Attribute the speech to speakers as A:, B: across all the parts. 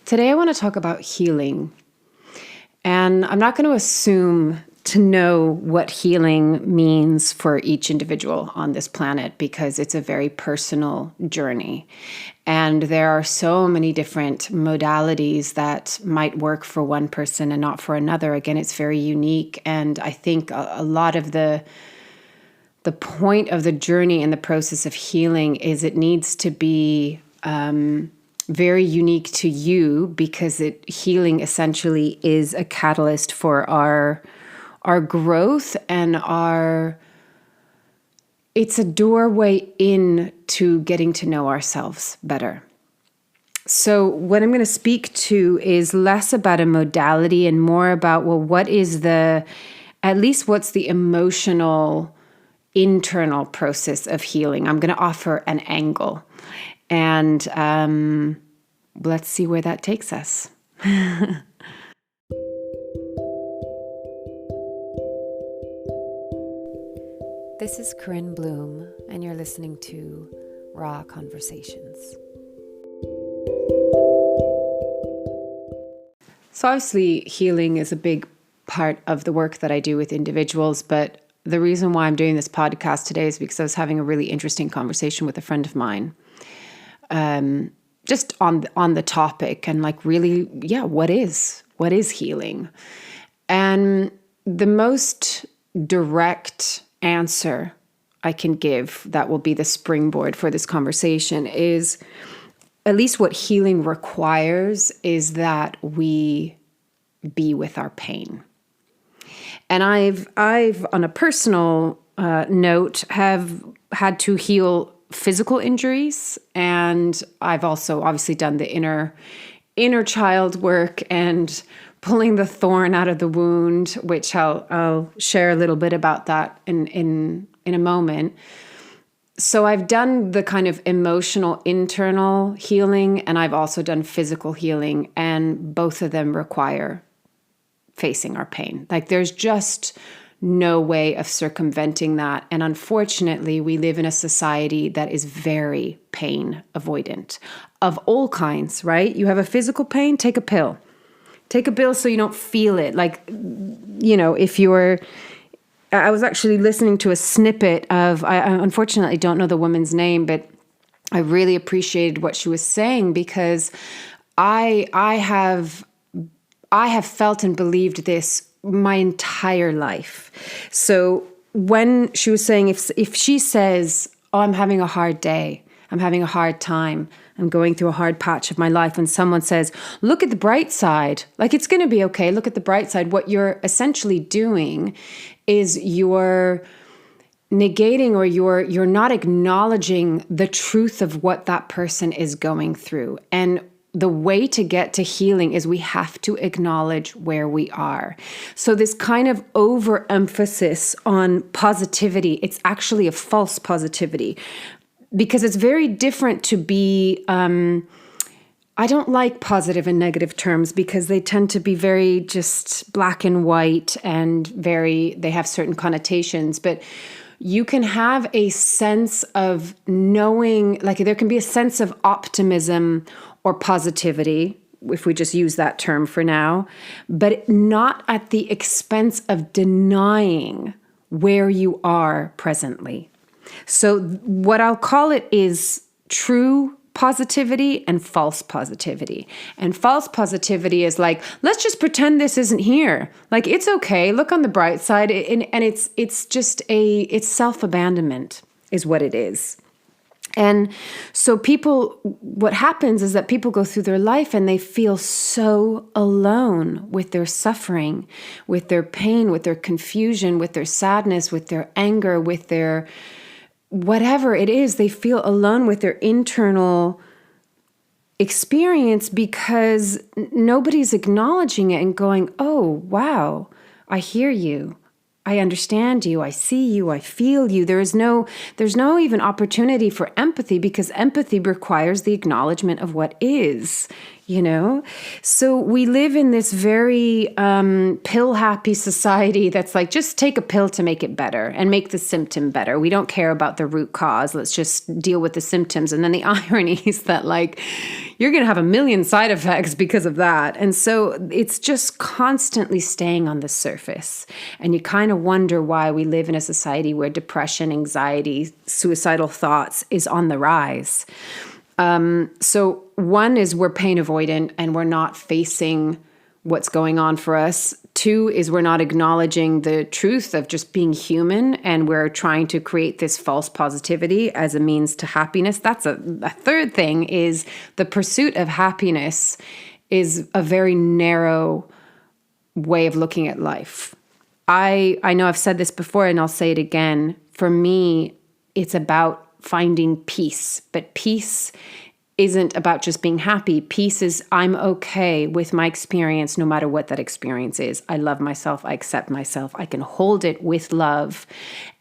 A: Today I want to talk about healing. And I'm not going to assume to know what healing means for each individual on this planet because it's a very personal journey. And there are so many different modalities that might work for one person and not for another. Again, it's very unique. And I think a lot of the point of the journey and the process of healing is it needs to be very unique to you because healing essentially is a catalyst for our growth and it's a doorway in to getting to know ourselves better. So what I'm going to speak to is less about a modality and more about, what's the emotional internal process of healing. I'm going to offer an angle. And let's see where that takes us. This is Corinne Bloom, and you're listening to Raw Conversations. So obviously, healing is a big part of the work that I do with individuals, but the reason why I'm doing this podcast today is because I was having a really interesting conversation with a friend of mine. Just on the topic and what is healing? And the most direct answer I can give that will be the springboard for this conversation is at least what healing requires is that we be with our pain. And I've on a personal note have had to heal physical injuries, and I've also obviously done the inner child work and pulling the thorn out of the wound, which I'll share a little bit about that in a moment. So I've done the kind of emotional internal healing, and I've also done physical healing, and both of them require facing our pain. Like there's just no way of circumventing that. And unfortunately, we live in a society that is very pain avoidant of all kinds, right? You have a physical pain, take a pill. Take a pill so you don't feel it. I was actually listening to a snippet of, I unfortunately don't know the woman's name, but I really appreciated what she was saying because I have felt and believed this my entire life. So when she was saying, if she says, oh, I'm having a hard day, I'm having a hard time, I'm going through a hard patch of my life, and someone says, look at the bright side, like it's going to be okay, look at the bright side, what you're essentially doing is you're negating or you're not acknowledging the truth of what that person is going through. And the way to get to healing is we have to acknowledge where we are. So this kind of overemphasis on positivity, it's actually a false positivity because it's very different to be, I don't like positive and negative terms because they tend to be very just black and white and they have certain connotations, but you can have a sense of knowing, like there can be a sense of optimism or positivity, if we just use that term for now, but not at the expense of denying where you are presently. So what I'll call it is true positivity and false positivity. And false positivity is like, let's just pretend this isn't here. Like, it's okay. Look on the bright side. And it's self-abandonment is what it is. And so what happens is that people go through their life and they feel so alone with their suffering, with their pain, with their confusion, with their sadness, with their anger, with their whatever it is. They feel alone with their internal experience because nobody's acknowledging it and going, oh, wow, I hear you. I understand you. I see you. I feel you. There's no even opportunity for empathy because empathy requires the acknowledgement of what is. you know? So we live in this very pill-happy society that's like, just take a pill to make it better and make the symptom better. We don't care about the root cause. Let's just deal with the symptoms. And then the irony is that, like, you're going to have a million side effects because of that. And so it's just constantly staying on the surface. And you kind of wonder why we live in a society where depression, anxiety, suicidal thoughts is on the rise. So one is we're pain avoidant and we're not facing what's going on for us. Two is we're not acknowledging the truth of just being human, and we're trying to create this false positivity as a means to happiness. That's a third thing is the pursuit of happiness is a very narrow way of looking at life. I know I've said this before and I'll say it again. For me, it's about finding peace, but peace isn't about just being happy. Peace is I'm okay with my experience, no matter what that experience is. I love myself. I accept myself. I can hold it with love.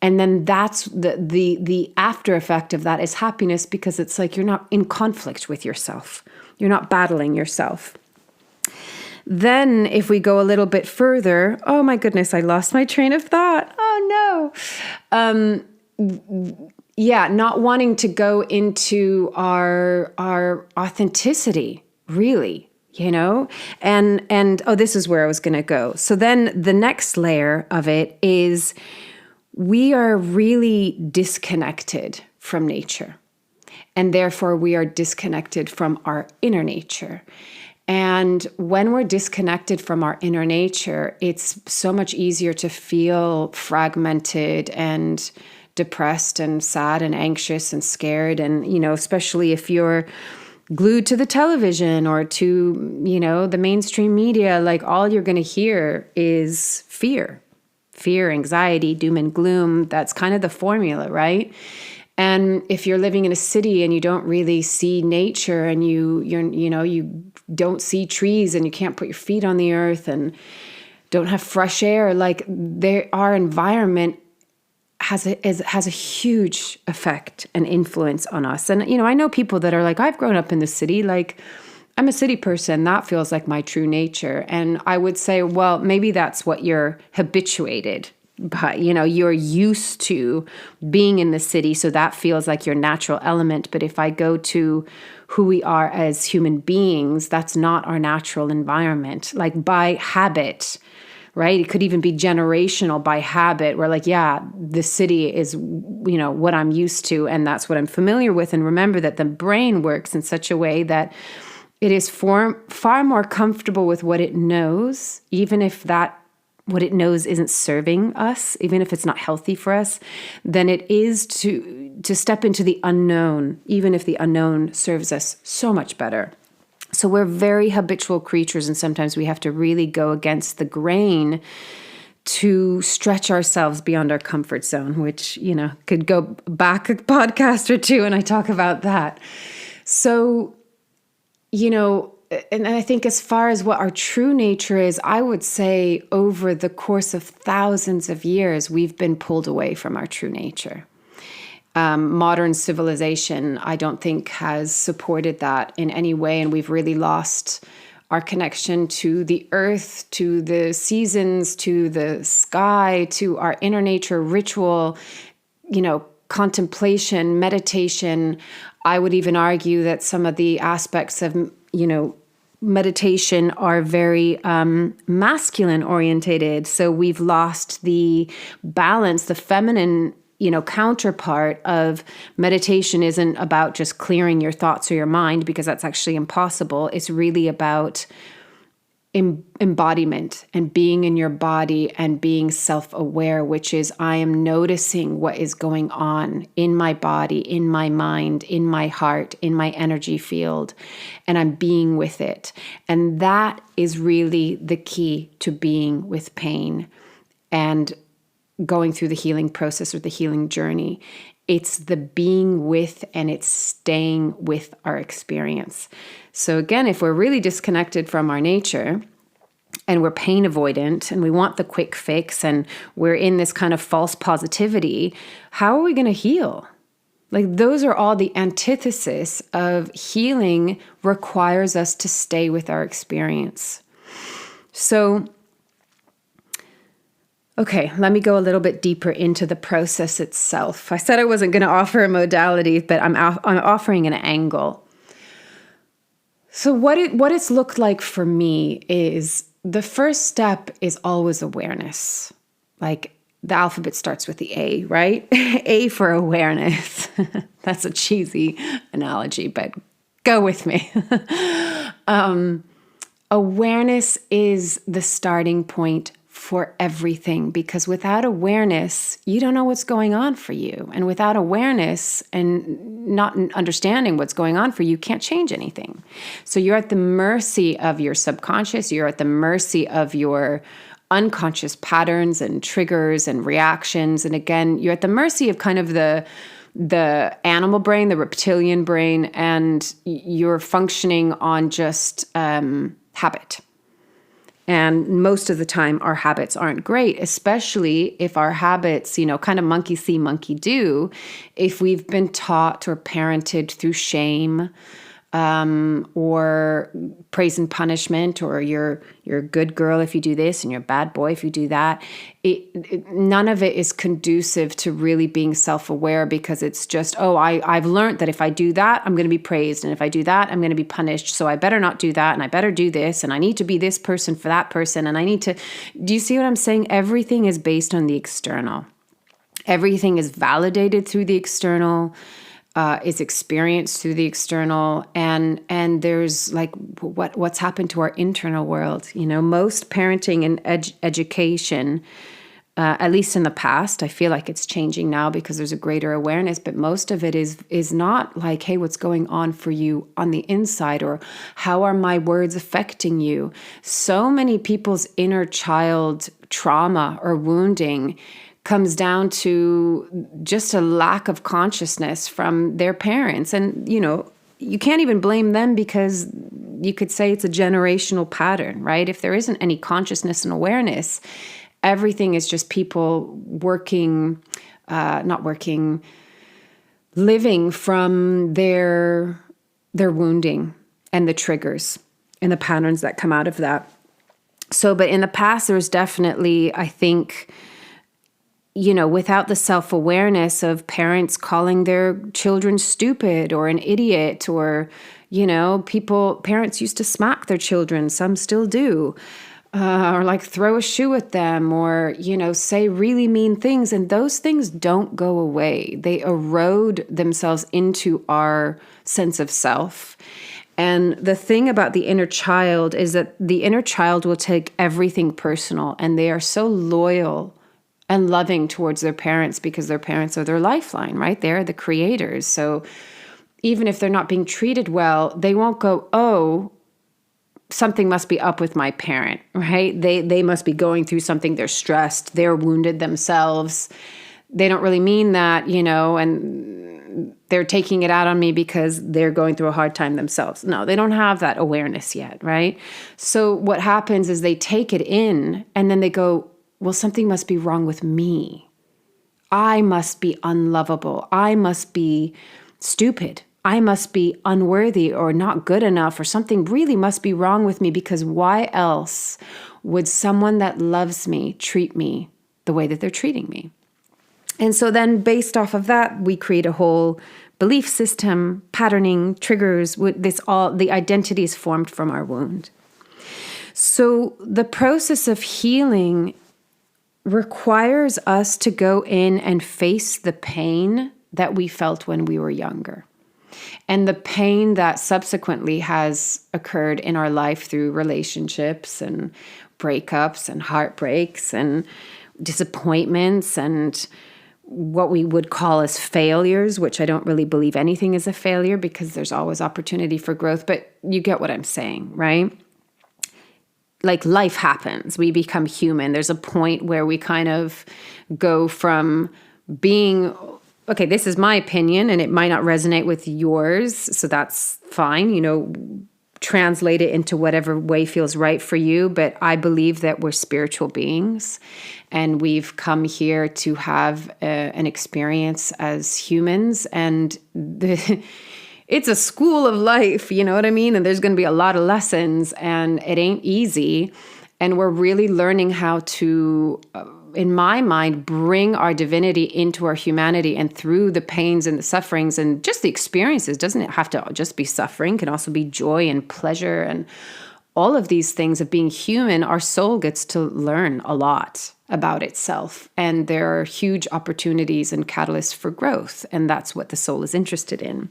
A: And then that's the after effect of that is happiness, because it's like you're not in conflict with yourself. You're not battling yourself. Then if we go a little bit further, oh my goodness, I lost my train of thought. Oh no. Not wanting to go into our authenticity, really, you know? And this is where I was going to go. So then the next layer of it is we are really disconnected from nature. And therefore we are disconnected from our inner nature. And when we're disconnected from our inner nature, it's so much easier to feel fragmented and depressed and sad and anxious and scared. And, you know, especially if you're glued to the television or to, you know, the mainstream media, like all you're going to hear is fear, anxiety, doom and gloom. That's kind of the formula, right? And if you're living in a city and you don't really see nature and you don't see trees and you can't put your feet on the earth and don't have fresh air, like our environment has a huge effect and influence on us. And, you know, I know people that are like, I've grown up in the city, like I'm a city person. That feels like my true nature. And I would say, well, maybe that's what you're habituated by, you know, you're used to being in the city. So that feels like your natural element. But if I go to who we are as human beings, that's not our natural environment. Like by habit, right? It could even be generational by habit. We're like, yeah, the city is, you know, what I'm used to, and that's what I'm familiar with. And remember that the brain works in such a way that it is far more comfortable with what it knows, even if that what it knows isn't serving us, even if it's not healthy for us, than it is to step into the unknown, even if the unknown serves us so much better. So we're very habitual creatures, and sometimes we have to really go against the grain to stretch ourselves beyond our comfort zone, which, you know, could go back a podcast or two and I talk about that. So, you know, and I think as far as what our true nature is, I would say over the course of thousands of years, we've been pulled away from our true nature. Modern civilization, I don't think, has supported that in any way. And we've really lost our connection to the earth, to the seasons, to the sky, to our inner nature, ritual, you know, contemplation, meditation. I would even argue that some of the aspects of, you know, meditation are very masculine orientated. So we've lost the balance, the feminine, you know, counterpart of meditation isn't about just clearing your thoughts or your mind, because that's actually impossible. It's really about embodiment and being in your body and being self-aware, which is I am noticing what is going on in my body, in my mind, in my heart, in my energy field, and I'm being with it. And that is really the key to being with pain and going through the healing process or the healing journey. It's the being with and it's staying with our experience. So again, if we're really disconnected from our nature and we're pain avoidant and we want the quick fix and we're in this kind of false positivity, how are we going to heal? Like those are all the antithesis of healing requires us to stay with our experience. So, okay, let me go a little bit deeper into the process itself. I said I wasn't going to offer a modality, but I'm offering an angle. So what it's looked like for me is the first step is always awareness. Like the alphabet starts with the A, right? A for awareness. That's a cheesy analogy, but go with me. Awareness is the starting point for everything, because without awareness, you don't know what's going on for you. And without awareness and not understanding what's going on for you, you can't change anything. So you're at the mercy of your subconscious. You're at the mercy of your unconscious patterns and triggers and reactions. And again, you're at the mercy of kind of the animal brain, the reptilian brain, and you're functioning on just habit. And most of the time, our habits aren't great, especially if our habits, kind of monkey see, monkey do. If we've been taught or parented through shame, or praise and punishment, or you're a good girl if you do this and you're a bad boy if you do that. None of it is conducive to really being self-aware, because it's just, I've learned that if I do that, I'm going to be praised. And if I do that, I'm going to be punished. So I better not do that. And I better do this. And I need to be this person for that person. And I need to, do you see what I'm saying? Everything is based on the external. Everything is validated through the external. Is experienced through the external, and there's like what's happened to our internal world. Most parenting and education, at least in the past, I feel like it's changing now because there's a greater awareness. But most of it is not like, hey, what's going on for you on the inside, or how are my words affecting you? So many people's inner child trauma or wounding comes down to just a lack of consciousness from their parents. And, you can't even blame them, because you could say it's a generational pattern, right? If there isn't any consciousness and awareness, everything is just people living from their wounding and the triggers and the patterns that come out of that. So, but in the past, there was definitely, I think, without the self-awareness of parents calling their children stupid or an idiot, or, parents used to smack their children, some still do, or like throw a shoe at them, or, say really mean things. And those things don't go away. They erode themselves into our sense of self. And the thing about the inner child is that the inner child will take everything personal, and they are so loyal and loving towards their parents, because their parents are their lifeline, right? They're the creators. So even if they're not being treated well, they won't go, oh, something must be up with my parent, right? They must be going through something. They're stressed. They're wounded themselves. They don't really mean that, and they're taking it out on me because they're going through a hard time themselves. No, they don't have that awareness yet, right? So what happens is they take it in, and then they go, well, something must be wrong with me. I must be unlovable. I must be stupid. I must be unworthy or not good enough, or something really must be wrong with me, because why else would someone that loves me treat me the way that they're treating me? And so then based off of that, we create a whole belief system, patterning, triggers, with this all, the identity is formed from our wound. So the process of healing requires us to go in and face the pain that we felt when we were younger, and the pain that subsequently has occurred in our life through relationships and breakups and heartbreaks and disappointments and what we would call as failures, which I don't really believe anything is a failure, because there's always opportunity for growth. But you get what I'm saying, right? Like life happens, we become human. There's a point where we kind of go from being, okay, this is my opinion and it might not resonate with yours, so that's fine. translate it into whatever way feels right for you. But I believe that we're spiritual beings and we've come here to have an experience as humans. And it's a school of life, you know what I mean? And there's going to be a lot of lessons and it ain't easy. And we're really learning how to, in my mind, bring our divinity into our humanity, and through the pains and the sufferings and just the experiences. Doesn't it have to just be suffering? It can also be joy and pleasure and all of these things of being human. Our soul gets to learn a lot about itself. And there are huge opportunities and catalysts for growth. And that's what the soul is interested in.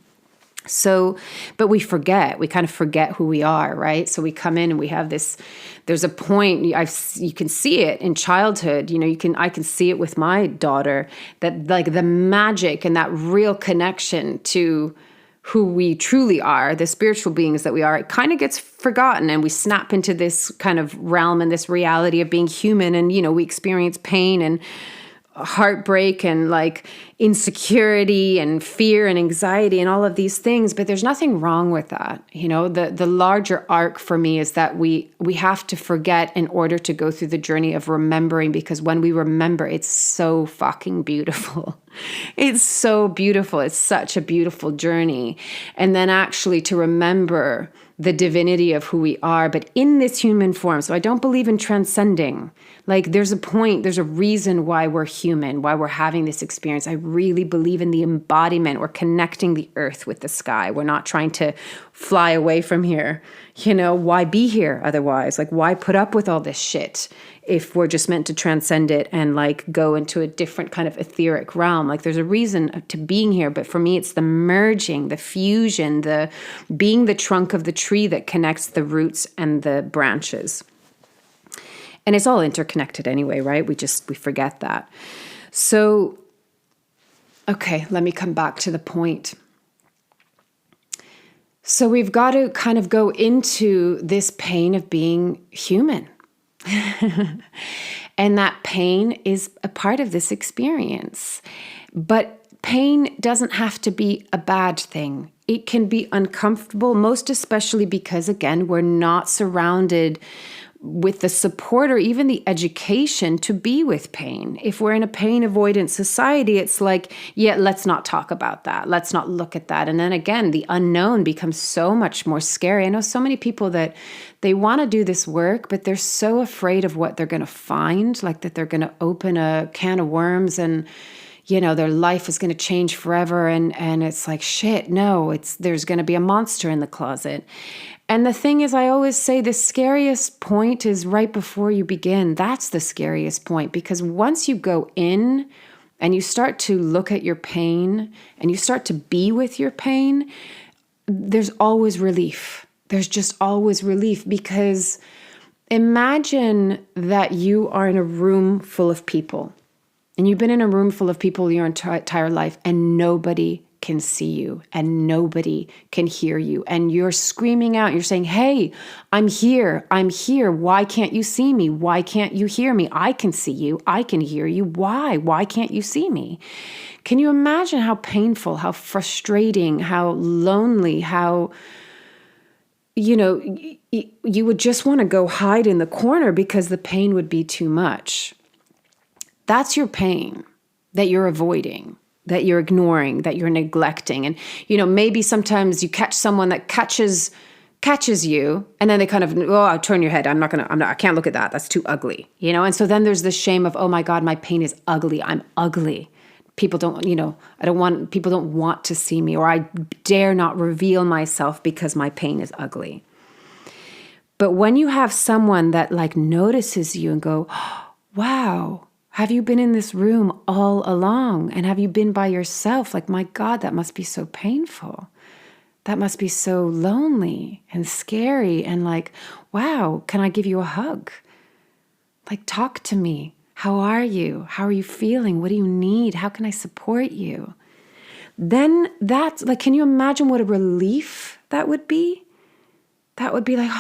A: So, but we kind of forget who we are, right? So we come in and we have this, there's a point, you can see it in childhood, I can see it with my daughter, that like the magic and that real connection to who we truly are, the spiritual beings that we are, it kind of gets forgotten, and we snap into this kind of realm and this reality of being human. And, we experience pain and heartbreak and like insecurity and fear and anxiety and all of these things, but there's nothing wrong with that. The larger arc for me is that we have to forget in order to go through the journey of remembering, because when we remember, it's so fucking beautiful. It's so beautiful. It's such a beautiful journey. And then actually to remember the divinity of who we are, but in this human form. So I don't believe in transcending. Like there's a point, there's a reason why we're human, why we're having this experience. I really believe in the embodiment. We're connecting the earth with the sky. We're not trying to fly away from here. Why be here otherwise? Like, why put up with all this shit if we're just meant to transcend it and like go into a different kind of etheric realm? Like there's a reason to being here. But for me, it's the merging, the fusion, the being the trunk of the tree that connects the roots and the branches. And it's all interconnected anyway, right? We forget that. So, okay, let me come back to the point. So we've got to kind of go into this pain of being human. And that pain is a part of this experience. But pain doesn't have to be a bad thing. It can be uncomfortable, most especially because, again, we're not surrounded with the support or even the education to be with pain. If we're in a pain avoidant society, it's like, yeah, let's not talk about that. Let's not look at that. And then again, the unknown becomes so much more scary. I know so many people that they want to do this work, but they're so afraid of what they're going to find, like that they're going to open a can of worms and their life is going to change forever. And it's like, shit, no, there's going to be a monster in the closet. And the thing is, I always say the scariest point is right before you begin. That's the scariest point, because once you go in and you start to look at your pain and you start to be with your pain, there's always relief. There's just always relief, because imagine that you are in a room full of people and you've been in a room full of people your entire life and nobody can see you and nobody can hear you. And you're screaming out, you're saying, hey, I'm here. Why can't you see me? Why can't you hear me? I can see you. I can hear you. Why? Why can't you see me? Can you imagine how painful, how frustrating, how lonely, how, you would just want to go hide in the corner because the pain would be too much. That's your pain that you're avoiding, that you're ignoring, that you're neglecting. And, maybe sometimes you catch someone that catches you and then they kind of, oh, turn your head. I can't look at that. That's too ugly, And so then there's this shame of, oh my God, my pain is ugly. I'm ugly. People don't, people don't want to see me, or I dare not reveal myself because my pain is ugly. But when you have someone that like notices you and go, oh, wow, have you been in this room all along? And have you been by yourself? Like, my God, that must be so painful. That must be so lonely and scary. And like, wow, can I give you a hug? Like, talk to me. How are you? How are you feeling? What do you need? How can I support you? Then that's like, can you imagine what a relief that would be? That would be like,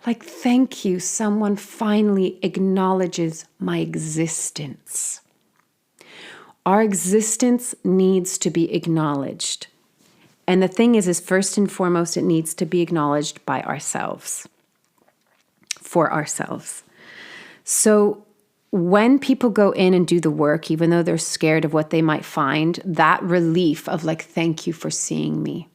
A: like, thank you. Someone finally acknowledges my existence. Our existence needs to be acknowledged. And the thing is first and foremost, it needs to be acknowledged by ourselves, for ourselves. So when people go in and do the work, even though they're scared of what they might find, that relief of like, thank you for seeing me.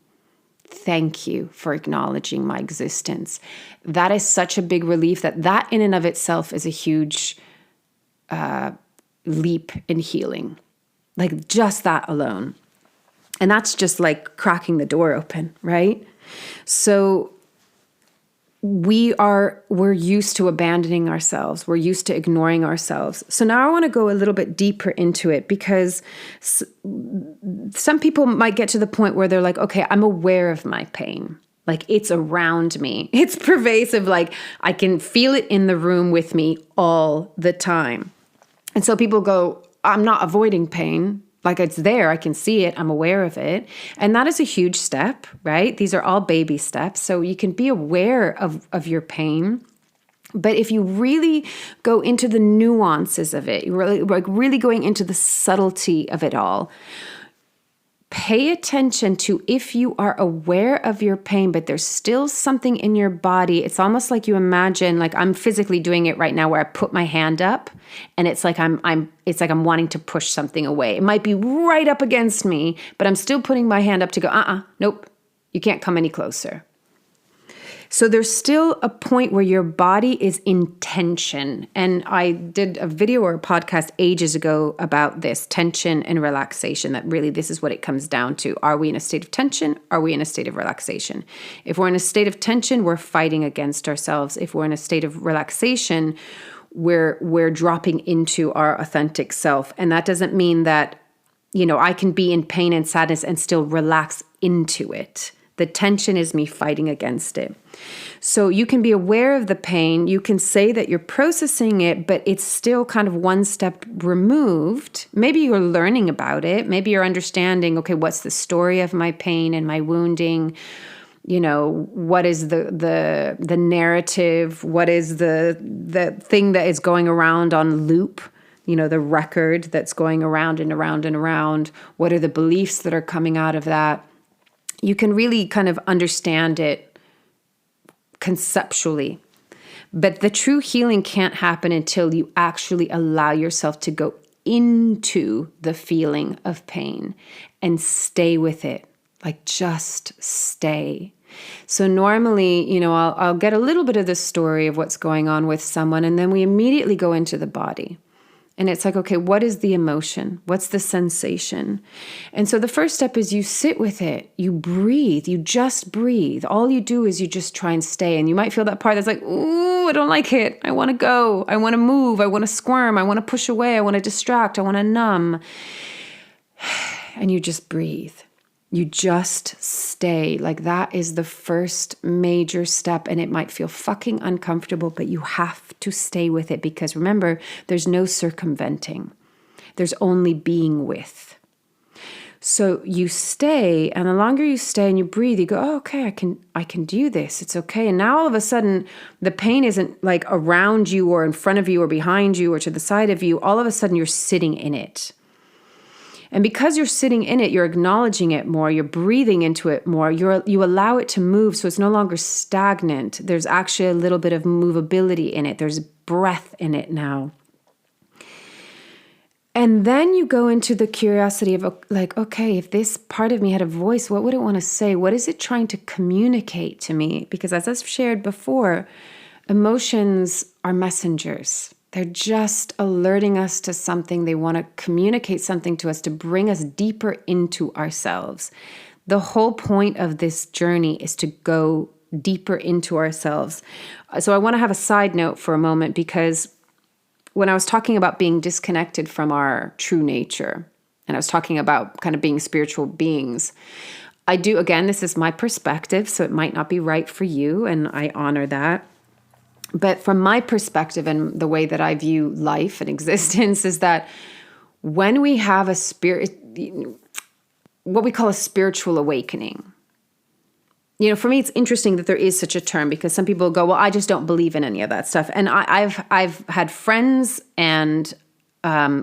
A: Thank you for acknowledging my existence. That is such a big relief that in and of itself is a huge leap in healing. Like just that alone. And that's just like cracking the door open, right? So we're used to abandoning ourselves. We're used to ignoring ourselves. So now I want to go a little bit deeper into it, because some people might get to the point where they're like, okay, I'm aware of my pain. Like it's around me. It's pervasive. Like I can feel it in the room with me all the time. And so people go, I'm not avoiding pain. Like it's there, I can see it, I'm aware of it. And that is a huge step, right? These are all baby steps. So you can be aware of your pain. But if you really go into the nuances of it, you're really going into the subtlety of it all, pay attention to if you are aware of your pain, but there's still something in your body. It's almost like you imagine, like I'm physically doing it right now, where I put my hand up and it's like I'm wanting to push something away. It might be right up against me, but I'm still putting my hand up to go, nope, you can't come any closer. So there's still a point where your body is in tension. And I did a video or a podcast ages ago about this, tension and relaxation, that really this is what it comes down to. Are we in a state of tension? Are we in a state of relaxation? If we're in a state of tension, we're fighting against ourselves. If we're in a state of relaxation, we're dropping into our authentic self. And that doesn't mean that, I can be in pain and sadness and still relax into it. The tension is me fighting against it. So you can be aware of the pain. You can say that you're processing it, but it's still kind of one step removed. Maybe you're learning about it. Maybe you're understanding, okay, what's the story of my pain and my wounding? What is the narrative? What is the thing that is going around on loop? The record that's going around and around and around. What are the beliefs that are coming out of that? You can really kind of understand it conceptually. But the true healing can't happen until you actually allow yourself to go into the feeling of pain and stay with it. Like just stay. So normally, I'll get a little bit of the story of what's going on with someone, and then we immediately go into the body. And it's like, okay, what is the emotion? What's the sensation? And so the first step is you sit with it. You breathe. You just breathe. All you do is you just try and stay. And you might feel that part that's like, ooh, I don't like it. I want to go. I want to move. I want to squirm. I want to push away. I want to distract. I want to numb. And you just breathe. You just stay. Like that is the first major step, and it might feel fucking uncomfortable, but you have to stay with it, because remember, there's no circumventing. There's only being with. So you stay, and the longer you stay and you breathe, you go, oh, okay, I can do this. It's okay. And now all of a sudden, the pain isn't like around you or in front of you or behind you or to the side of you. All of a sudden, you're sitting in it. And because you're sitting in it, you're acknowledging it more, you're breathing into it more, you allow it to move, so it's no longer stagnant. There's actually a little bit of movability in it. There's breath in it now. And then you go into the curiosity of like, okay, if this part of me had a voice, what would it want to say? What is it trying to communicate to me? Because as I've shared before, emotions are messengers. They're just alerting us to something. They want to communicate something to us to bring us deeper into ourselves. The whole point of this journey is to go deeper into ourselves. So I want to have a side note for a moment, because when I was talking about being disconnected from our true nature, and I was talking about kind of being spiritual beings, I do, again, this is my perspective, so it might not be right for you, and I honor that. But from my perspective and the way that I view life and existence is that when we have what we call a spiritual awakening, for me, it's interesting that there is such a term, because some people go, well, I just don't believe in any of that stuff. And I've had friends and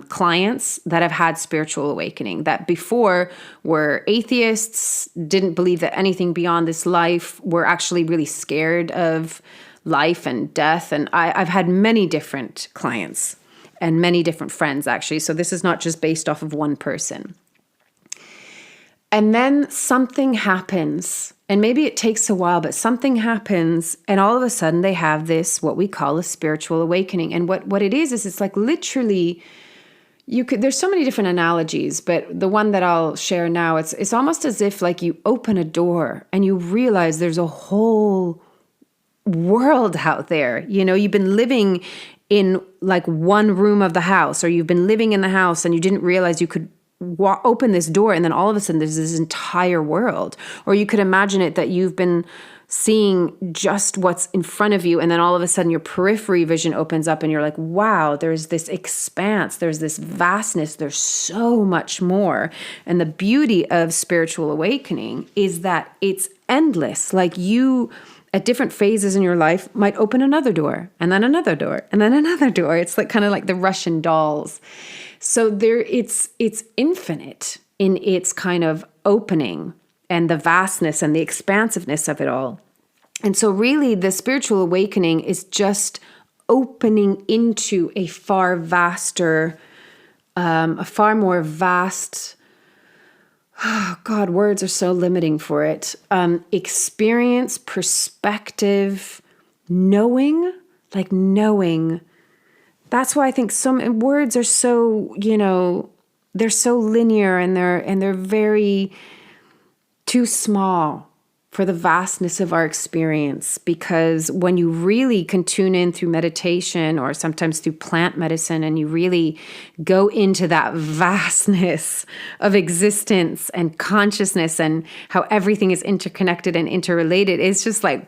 A: clients that have had spiritual awakening, that before were atheists, didn't believe that anything beyond this life, were actually really scared of life and death. And I've had many different clients and many different friends, actually. So this is not just based off of one person. And then something happens, and maybe it takes a while, but something happens, and all of a sudden they have this, what we call a spiritual awakening. And what it is it's like literally, there's so many different analogies, but the one that I'll share now, it's almost as if like you open a door and you realize there's a whole world out there. You've been living in like one room of the house, or you've been living in the house and you didn't realize you could open this door, and then all of a sudden there's this entire world. Or you could imagine it that you've been seeing just what's in front of you, and then all of a sudden your periphery vision opens up and you're like, wow, there's this expanse, there's this vastness, there's so much more. And the beauty of spiritual awakening is that it's endless. Like you, at different phases in your life, might open another door, and then another door, and then another door. It's like kind of like the Russian dolls. So it's infinite in its kind of opening and the vastness and the expansiveness of it all. And so really the spiritual awakening is just opening into a far vaster, a far more vast, oh God, words are so limiting for it, experience, perspective, knowing. That's why I think some words are so, they're so linear, and they're very too small for the vastness of our experience. Because when you really can tune in through meditation, or sometimes through plant medicine, and you really go into that vastness of existence and consciousness and how everything is interconnected and interrelated, it's just like,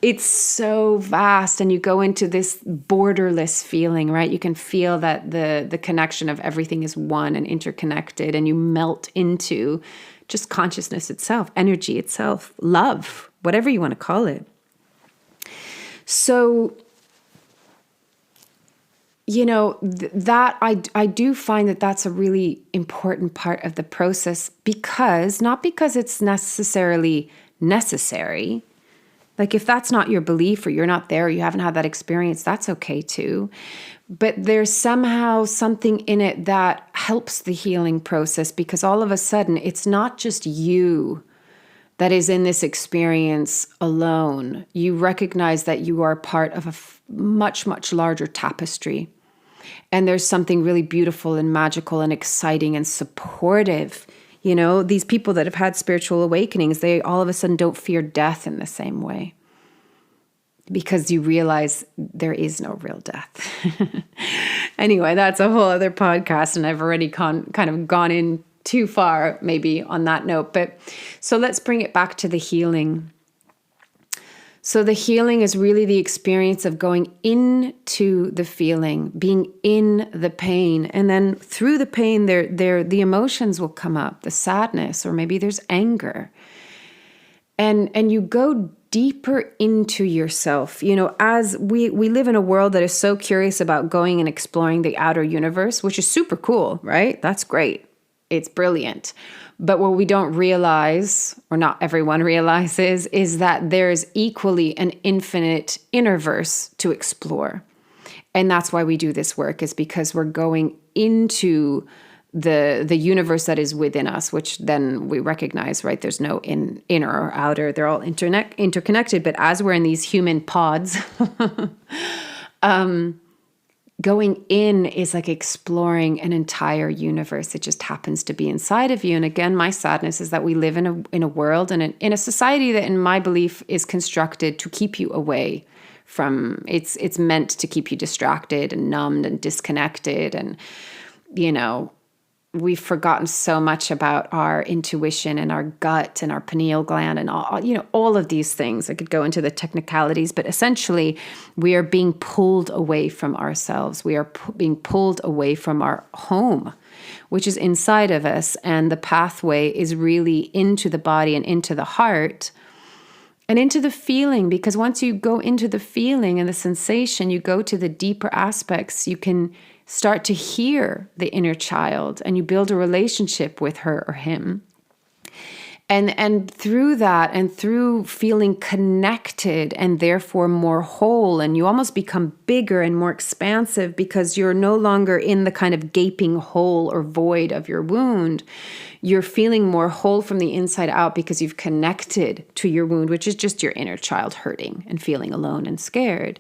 A: it's so vast, and you go into this borderless feeling, right? You can feel that the connection of everything is one and interconnected, and you melt into just consciousness itself, energy itself, love, whatever you want to call it. So, that I do find that that's a really important part of the process, not because it's necessarily necessary. Like if that's not your belief, or you're not there, or you haven't had that experience, that's okay too. But there's somehow something in it that helps the healing process, because all of a sudden it's not just you that is in this experience alone. You recognize that you are part of a much, much larger tapestry. And there's something really beautiful and magical and exciting and supportive. These people that have had spiritual awakenings, they all of a sudden don't fear death in the same way, because you realize there is no real death. Anyway, that's a whole other podcast, and I've already kind of gone in too far maybe on that note. But so let's bring it back to the healing. So the healing is really the experience of going into the feeling, being in the pain. And then through the pain, the emotions will come up, the sadness, or maybe there's anger. And you go deeper into yourself. As we live in a world that is so curious about going and exploring the outer universe, which is super cool, right? That's great. It's brilliant. But what we don't realize, or not everyone realizes, is that there's equally an infinite inner verse to explore. And that's why we do this work, is because we're going into the universe that is within us, which then we recognize, right? There's no inner or outer. They're all interconnected. But as we're in these human pods, going in is like exploring an entire universe. It just happens to be inside of you. And again, my sadness is that we live in a world and in a society that, in my belief, is constructed to keep you away from. It's meant to keep you distracted and numbed and disconnected. And we've forgotten so much about our intuition and our gut and our pineal gland and all of these things. I could go into the technicalities, but essentially we are being pulled away from ourselves. We are being pulled away from our home, which is inside of us. And the pathway is really into the body and into the heart. And into the feeling, because once you go into the feeling and the sensation, you go to the deeper aspects, you can start to hear the inner child and you build a relationship with her or him. And through that and through feeling connected and therefore more whole, and you almost become bigger and more expansive because you're no longer in the kind of gaping hole or void of your wound. You're feeling more whole from the inside out because you've connected to your wound, which is just your inner child hurting and feeling alone and scared.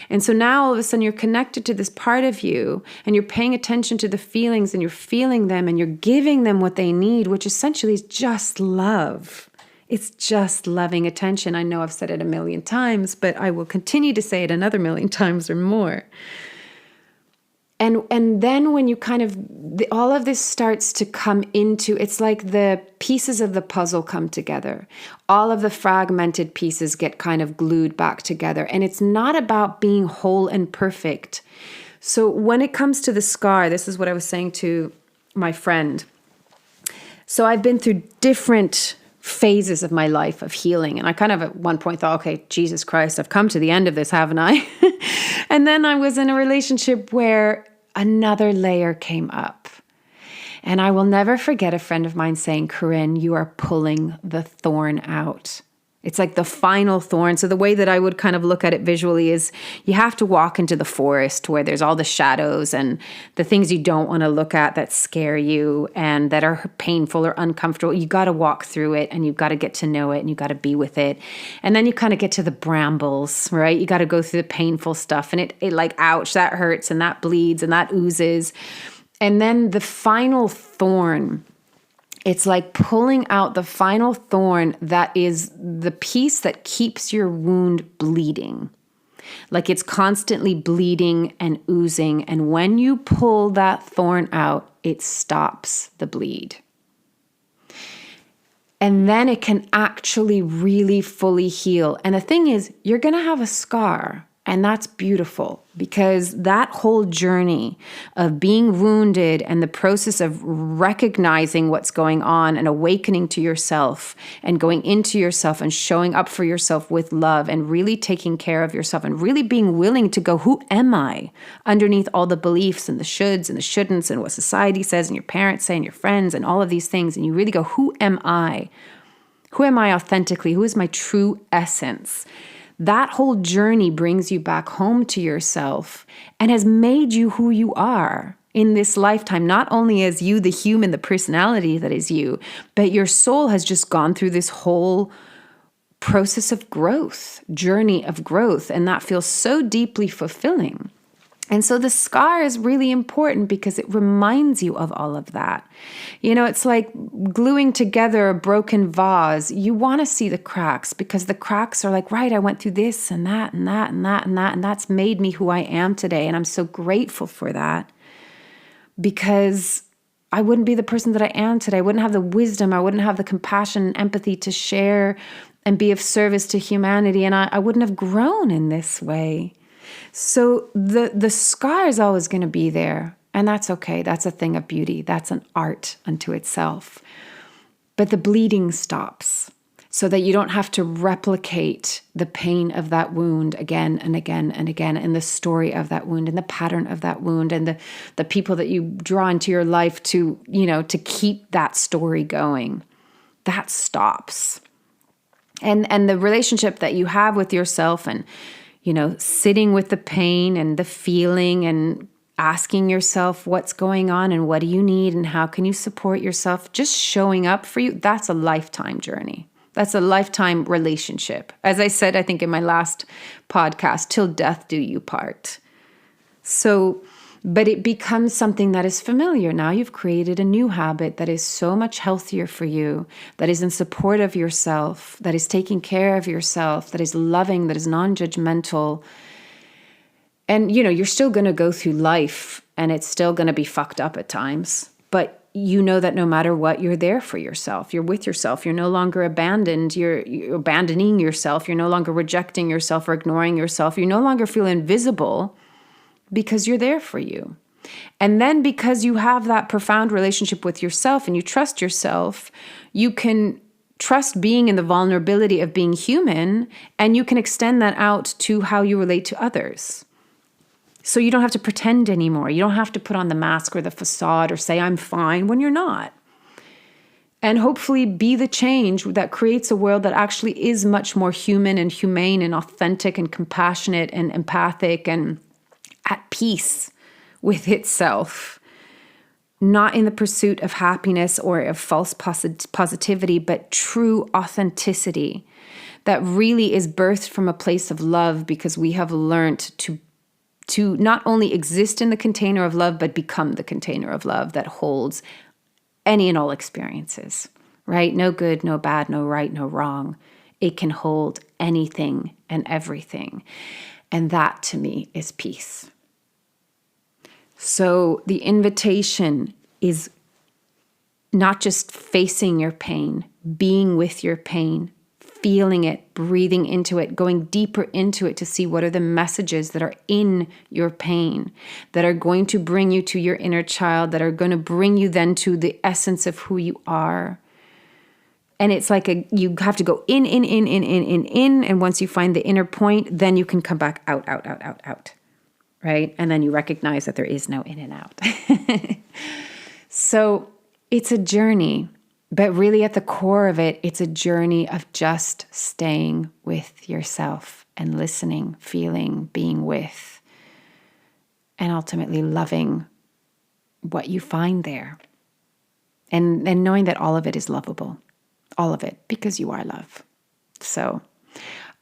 A: And so now all of a sudden you're connected to this part of you and you're paying attention to the feelings and you're feeling them and you're giving them what they need, which essentially is just love. It's just loving attention. I know I've said it a million times, but I will continue to say it another million times or more. And then when you kind of, all of this starts to come into, it's like the pieces of the puzzle come together. All of the fragmented pieces get kind of glued back together. And it's not about being whole and perfect. So when it comes to the scar, this is what I was saying to my friend. So I've been through different phases of my life of healing. And I kind of at one point thought, okay, Jesus Christ, I've come to the end of this, haven't I? And then I was in a relationship where another layer came up. And I will never forget a friend of mine saying, Corinne, you are pulling the thorn out. It's like the final thorn. So the way that I would kind of look at it visually is you have to walk into the forest where there's all the shadows and the things you don't want to look at that scare you and that are painful or uncomfortable. You got to walk through it and you've got to get to know it and you've got to be with it. And then you kind of get to the brambles, right? You got to go through the painful stuff and it like, ouch, that hurts and that bleeds and that oozes. And then the final thorn, it's like pulling out the final thorn that is the piece that keeps your wound bleeding. Like it's constantly bleeding and oozing. And when you pull that thorn out, it stops the bleed. And then it can actually really fully heal. And the thing is, you're going to have a scar. And that's beautiful because that whole journey of being wounded and the process of recognizing what's going on and awakening to yourself and going into yourself and showing up for yourself with love and really taking care of yourself and really being willing to go, who am I? Underneath all the beliefs and the shoulds and the shouldn'ts and what society says and your parents say and your friends and all of these things. And you really go, who am I? Who am I authentically? Who is my true essence? That whole journey brings you back home to yourself and has made you who you are in this lifetime, not only as you, the human, the personality that is you, but your soul has just gone through this whole process of growth, journey of growth, and that feels so deeply fulfilling. And so the scar is really important because it reminds you of all of that. You know, it's like gluing together a broken vase. You want to see the cracks because the cracks are like, right, I went through this and that and that and that and that, and that's made me who I am today. And I'm so grateful for that because I wouldn't be the person that I am today. I wouldn't have the wisdom. I wouldn't have the compassion and empathy to share and be of service to humanity. And I wouldn't have grown in this way. So the scar is always going to be there, and that's okay. That's a thing of beauty. That's an art unto itself. But the bleeding stops so that you don't have to replicate the pain of that wound again and again and again, and the story of that wound and the pattern of that wound and the people that you draw into your life to, you know, to keep that story going. That stops. And the relationship that you have with yourself and you know, sitting with the pain and the feeling and asking yourself what's going on and what do you need and how can you support yourself, just showing up for you, that's a lifetime journey. That's a lifetime relationship. As I said, I think in my last podcast, till death do you part. So, but it becomes something that is familiar. Now you've created a new habit that is so much healthier for you, that is in support of yourself, that is taking care of yourself, that is loving, that is non-judgmental. And, you know, you're still going to go through life and it's still going to be fucked up at times. But you know that no matter what, you're there for yourself. You're with yourself. You're no longer abandoned. You're abandoning yourself. You're no longer rejecting yourself or ignoring yourself. You no longer feel invisible. Because you're there for you. And then because you have that profound relationship with yourself and you trust yourself, you can Trust being in the vulnerability of being human, and you can extend that out to how you relate to others. So you don't have to pretend anymore. You don't have to put on the mask or the facade or say, I'm fine, when you're not. And hopefully be the change that creates a world that actually is much more human and humane and authentic and compassionate and empathic and at peace with itself. Not in the pursuit of happiness or of false positivity, but true authenticity that really is birthed from a place of love, because we have learned to not only exist in the container of love, but become the container of love that holds any and all experiences, right? No good, no bad, no right, no wrong. It can hold anything and everything. And that to me is peace. So the invitation is not just facing your pain, being with your pain, feeling it, breathing into it, going deeper into it to see what are the messages that are in your pain, that are going to bring you to your inner child, that are going to bring you then to the essence of who you are. And it's like you have to go in. And once you find the inner point, then you can come back out. Right? And then you recognize that there is no in and out. So it's a journey, but really at the core of it, it's a journey of just staying with yourself and listening, feeling, being with, and ultimately loving what you find there. And knowing that all of it is lovable, all of it, because you are love. So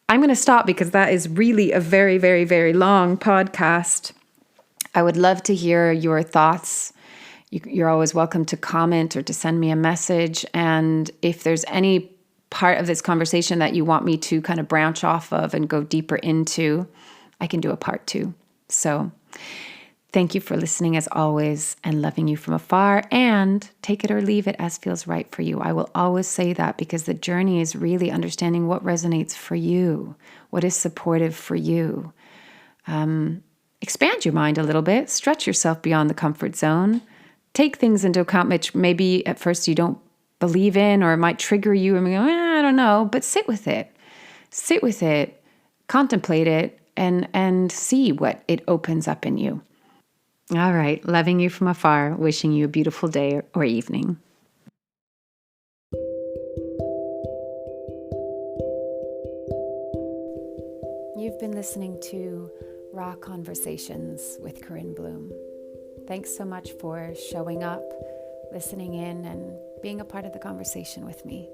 A: I'm going to stop because that is really a very, very, very long podcast. I would love to hear your thoughts. You're always welcome to comment or to send me a message. And if there's any part of this conversation that you want me to kind of branch off of and go deeper into, I can do a part 2. So thank you for listening as always, and loving you from afar, and take it or leave it as feels right for you. I will always say that, because the journey is really understanding what resonates for you, what is supportive for you. Expand your mind a little bit, stretch yourself beyond the comfort zone, take things into account which maybe at first you don't believe in, or it might trigger you and go, I don't know, but sit with it, contemplate it, and see what it opens up in you. All right, loving you from afar, wishing you a beautiful day or evening. You've been listening to Raw Conversations with Corinne Bloom. Thanks so much for showing up, listening in, and being a part of the conversation with me.